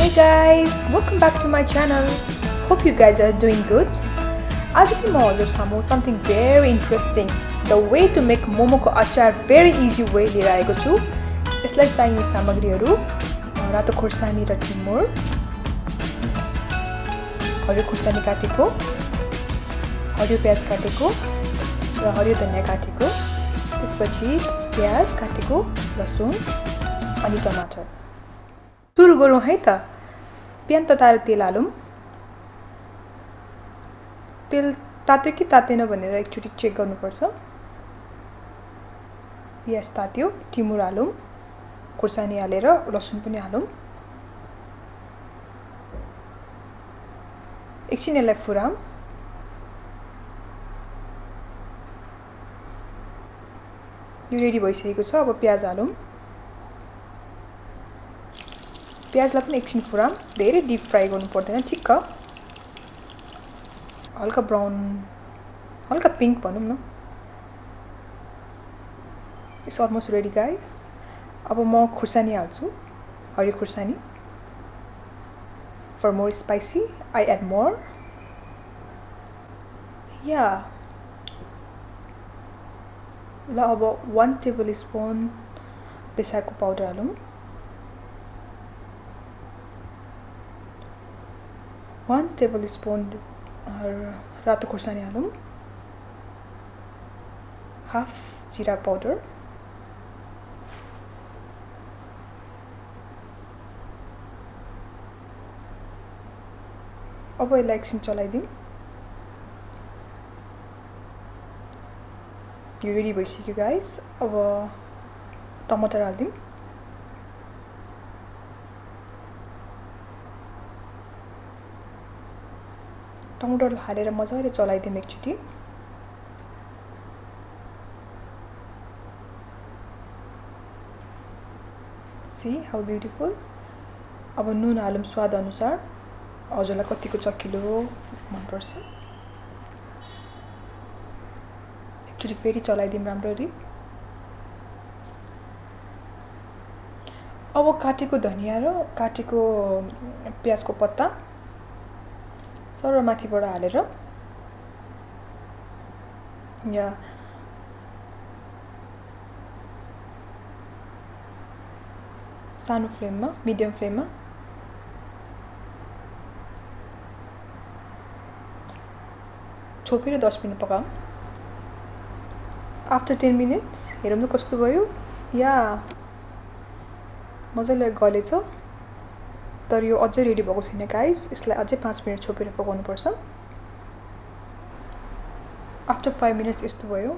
Hey guys, welcome back to my channel. Hope you guys are doing good. आज चाहिँ म हजुरसामु something very interesting, the way to make momo को अचार very easy way लिएर आएको छु. यसलाई चाहिने सामग्रीहरू रातो खुर्सानी र चिमुर, हरियो खुर्सानी काटेको, हरियो प्याज काटेको र हरियो धनिया काटेको, त्यसपछि प्याज काटेको, लसुन अनि टमाटर. सुरु गरौँ है त. प्यान तताएर तेल हालौँ. तेल तात्यो कि तातेन भनेर एकचोटि चेक गर्नुपर्छ. यस, तात्यो. टिमुर हालौँ, खुर्सानी हालेर लसुन पनि हालौँ. एकछिन यसलाई फुराम. यो रेडी भइसकेको छ. अब प्याज हालौँ. प्याजलाई पनि एकछिन फुराम. धेरै डीप फ्राई गर्नु पर्दैन, ठिक्क हल्का ब्राउन, हल्का पिंक भनौँ न. It's almost ready guys. अब म खुर्सानी हाल्छु, हरियो खुर्सानी. For more spicy I add more. या ल, अब 1 टेबल स्पुन बेसारको पाउडर हालौँ. 1 टेबल स्पुन रातो खुर्सानी हालौँ. हाफ जिरा पाउडर. अब यसलाई एकछिन चलाइदिउँ. यो रेडी भइसक्यो गाइस. अब टमाटर हालिदिउँ. टमाटर हालेर मजाले चलाइदिउँ एकचोटि. See how beautiful. अब नुन हालौँ स्वाद अनुसार. हजुरलाई कतिको चकिलो मनपर्छ. एकचोटि फेरि चलाइदिउँ राम्ररी. अब काटेको धनिया र काटेको प्याजको पत्ता सर माथिबाट हालेर या सानो फ्लेममा, मिडियम फ्लेममा छोपेर 10 मिनेट पकाऊँ. आफ्टर 10 मिनट्स हेरौँ न कस्तो भयो. या मजाले गलेछ. तर यो अझै रेडी भएको छैन गाइस. यसलाई अझै 5 मिनट छोपेर पकाउनु पर्छ. आफ्टर 5 मिनट्स यस्तो भयो.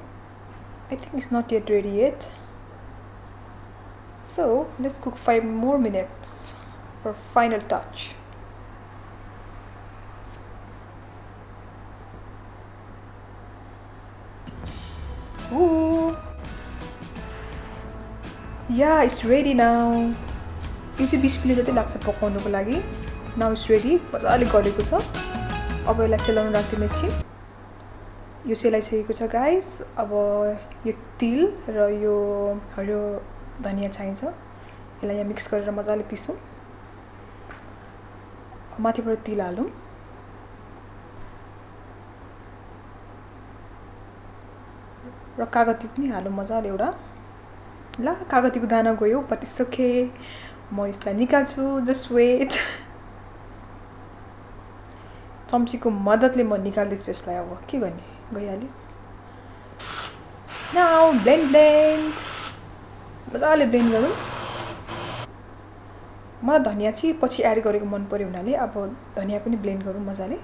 I think it's not yet ready yet. So let's cook 5 more minutes for final touch. Ooh. Yeah, it's ready now. यो चाहिँ 20 मिनट जति लाग्छ पकाउनुको लागि. Now it's ready. मजाले गलेको छ. अब यसलाई सेलाउन राख्दिउँ एकछिन. यो सेलाइसकेको छ गाइस. अब यो तिल र यो हरियो धनिया चाहिन्छ. यसलाई यहाँ मिक्स गरेर मजाले पिसौँ. माथिबाट तिल हालौँ. र कागती पनि हालौँ मजाले एउटा. ल, कागतीको दाना गयो. But it's okay. म यसलाई निकाल्छु. Just weight. चम्चीको मद्दतले म निकाल्दैछु यसलाई. अब के गर्ने, गइहाल्यो. Now blend. मजाले ब्लेन्ड गरौँ. मलाई धनिया चाहिँ पछि एड गरेको मन पर्यो हुनाले अब धनिया पनि ब्लेन्ड गरौँ मजाले.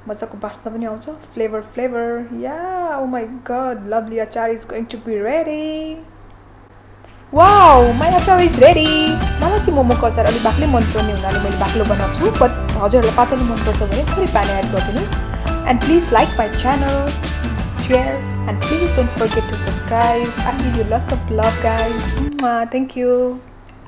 मजाको बास्ना पनि आउँछ. फ्लेभर. या oh my god, lovely achar is going to be ready. Wow, my achar is ready. मलाई चाहिँ मोमोको अचार अलिक बाक्लै मनपर्ने हुनाले मैले बाक्लो बनाउँछु. बट हजुरहरूलाई पातलो मनपर्छ भने थोरै पानी एड गरिदिनुहोस्. And please like my channel, share, and please don't forget to subscribe. I give you lots of love guys. Thank you.